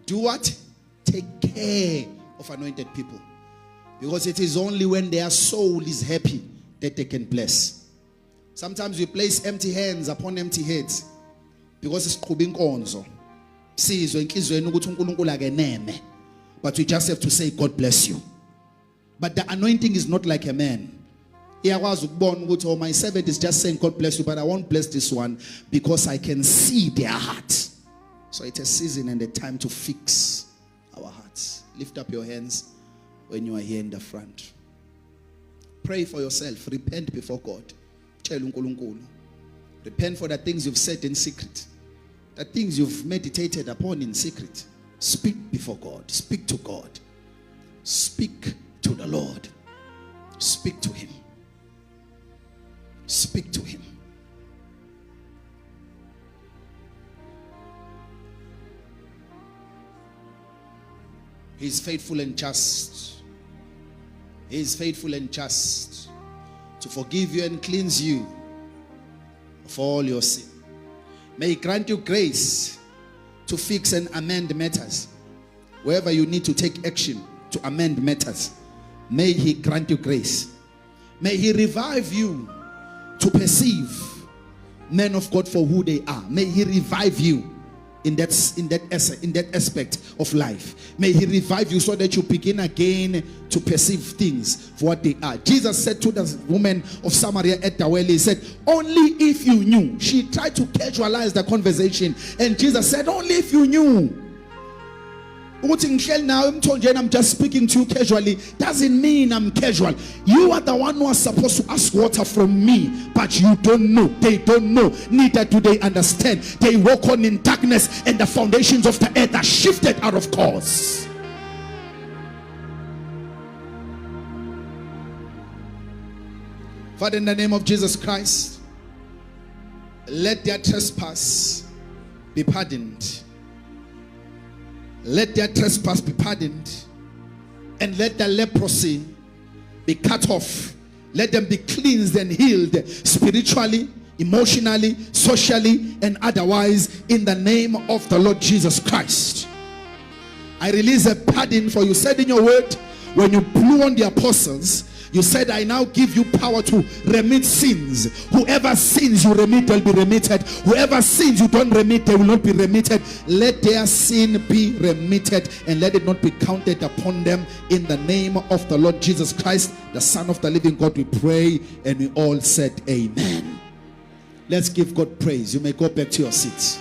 Do what? Take care of anointed people. Because it is only when their soul is happy that they can bless. Sometimes we place empty hands upon empty heads because it's inkonzo. Sizwe enhlizweni ukuthi uNkulunkulu akeneme. But we just have to say God bless you. But the anointing is not like a man. Oh, my servant is just saying God bless you, but I won't bless this one because I can see their heart. So it's a season and a time to fix our hearts. Lift up your hands when you are here in the front. Pray for yourself. Repent before God. Repent for the things you've said in secret, the things you've meditated upon in secret. Speak before God. Speak to God. Speak to the Lord. Speak to Him. Speak to Him. He is faithful and just. He is faithful and just to forgive you and cleanse you of all your sin. May He grant you grace to fix and amend matters. Wherever you need to take action to amend matters, may He grant you grace. May He revive you to perceive men of God for who they are. May He revive you in that aspect of life. May He revive you so that you begin again to perceive things for what they are. Jesus said to the woman of Samaria at the well, He said, only if you knew. She tried to casualize the conversation, and Jesus said, only if you knew. Now I'm just speaking to you casually doesn't mean I'm casual. You are the one who are supposed to ask water from me, but you don't know. They don't know, neither do they understand. They walk on in darkness, and the foundations of the earth are shifted out of course. Father, in the name of Jesus Christ, let their trespass be pardoned. Let their trespass be pardoned, and let their leprosy be cut off. Let them be cleansed and healed spiritually, emotionally, socially, and otherwise in the name of the Lord Jesus Christ. I release a pardon, for you said in your word, when you blew on the apostles, you said, I now give you power to remit sins. Whoever sins you remit will be remitted. Whoever sins you don't remit, they will not be remitted. Let their sin be remitted, and let it not be counted upon them. In the name of the Lord Jesus Christ, the Son of the living God, we pray, and we all said amen. Let's give God praise. You may go back to your seats.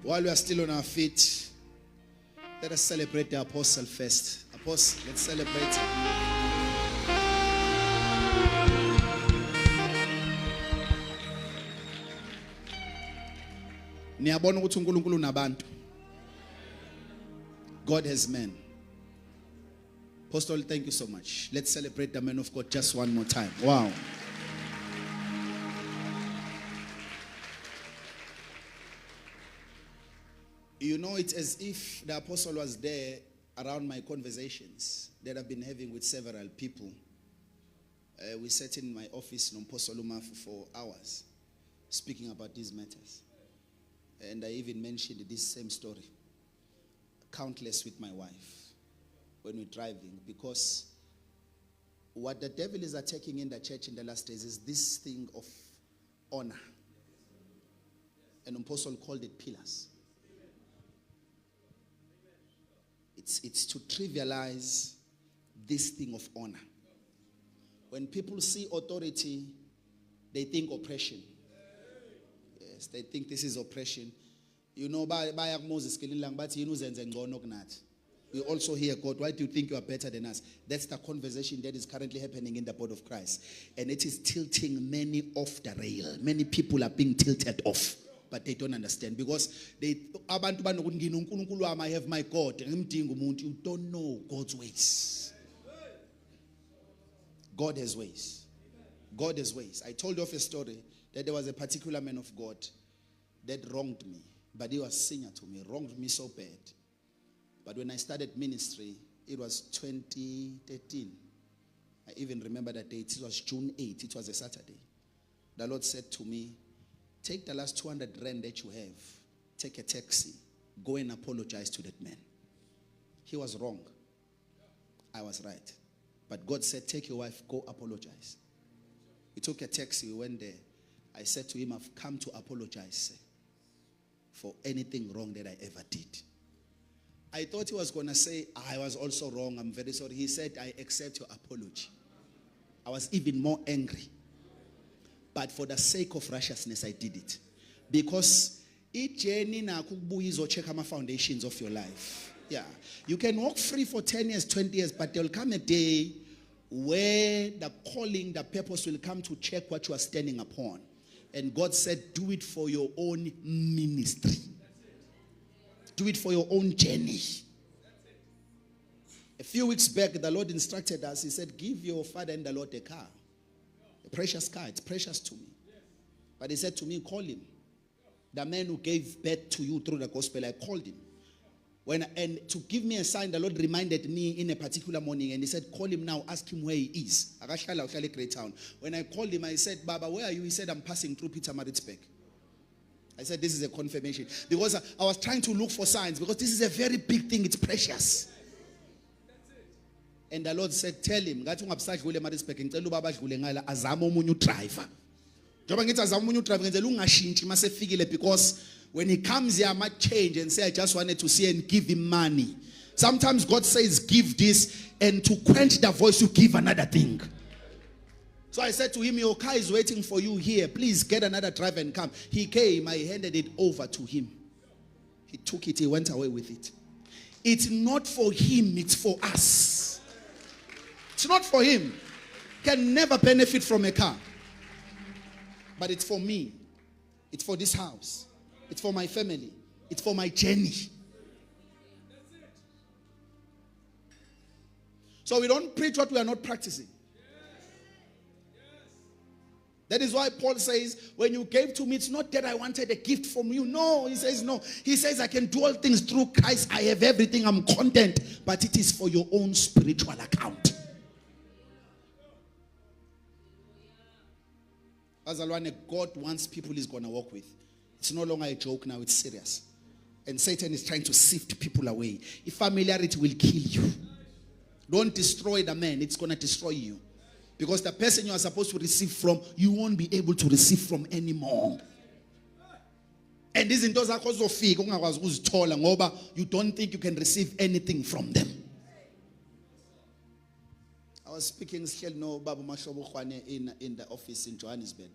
While we are still on our feet, let us celebrate the apostle first. Apostle, let's celebrate. Niyabona ukuthi uNkulunkulu unabantu. God has men. Apostle, thank you so much. Let's celebrate the man of God just one more time. Wow. You know, it's as if the apostle was there around my conversations that I've been having with several people. We sat in my office in Apostle Uma for hours speaking about these matters. And I even mentioned this same story, countless, with my wife when we're driving, because what the devil is attacking in the church in the last days is this thing of honor. And Apostle called it pillars. It's to trivialize this thing of honor. When people see authority, they think oppression. Yes, they think this is oppression. You know, by Moses, we also hear God, why do you think you are better than us? That's the conversation that is currently happening in the body of Christ. And it is tilting many off the rail. Many people are being tilted off. But they don't understand, because I have my God. You don't know God's ways. God has ways. God has ways. I told you of a story that there was a particular man of God that wronged me, but he was senior to me, wronged me so bad. But when I started ministry, it was 2013. I even remember that date. It was June 8. It was a Saturday. The Lord said to me, take the last 200 rand that you have, take a taxi, Go and apologize to that man. He was wrong. I was right. But God said, take your wife, go apologize. We took a taxi, we went there. I said to him, I've come to apologize for anything wrong that I ever did. I thought he was going to say, I was also wrong, I'm very sorry. He said, I accept your apology. I was even more angry. But for the sake of righteousness, I did it. Because each journey na kubuyizo check my foundations of your life. Yeah. You can walk free for 10 years, 20 years, but there will come a day where the calling, the purpose will come to check what you are standing upon. And God said, do it for your own ministry. Do it for your own journey. A few weeks back, the Lord instructed us. He said, give your father and the Lord a car. A precious car. It's precious to me. But he said to me, call him. The man who gave birth to you through the gospel, I called him. And to give me a sign, the Lord reminded me in a particular morning, and he said, call him now, ask him where he is. When I called him, I said, Baba, where are you? He said, I'm passing through Pietermaritzburg. I said, this is a confirmation. Because I was trying to look for signs, because this is a very big thing, it's precious. And the Lord said, tell him, because when he comes here, I might change and say, I just wanted to see and give him money. Sometimes God says, give this, and to quench the voice, you give another thing. So I said to him, your car is waiting for you here. Please get another driver and come. He came, I handed it over to him. He took it, he went away with it. It's not for him, it's for us. It's not for him. Can never benefit from a car. But it's for me. It's for this house. It's for my family. It's for my journey. So we don't preach what we are not practicing. That is why Paul says, when you gave to me, it's not that I wanted a gift from you. No, he says no. He says, I can do all things through Christ. I have everything. I'm content. But it is for your own spiritual account. Azalwane, God wants people he's going to walk with. It's no longer a joke now, it's serious. And Satan is trying to sift people away. If familiarity will kill you. Don't destroy the man, it's going to destroy you. Because the person you are supposed to receive from, you won't be able to receive from anymore. And these those are cause of fear. You don't think you can receive anything from them. I was speaking in the office in Johannesburg.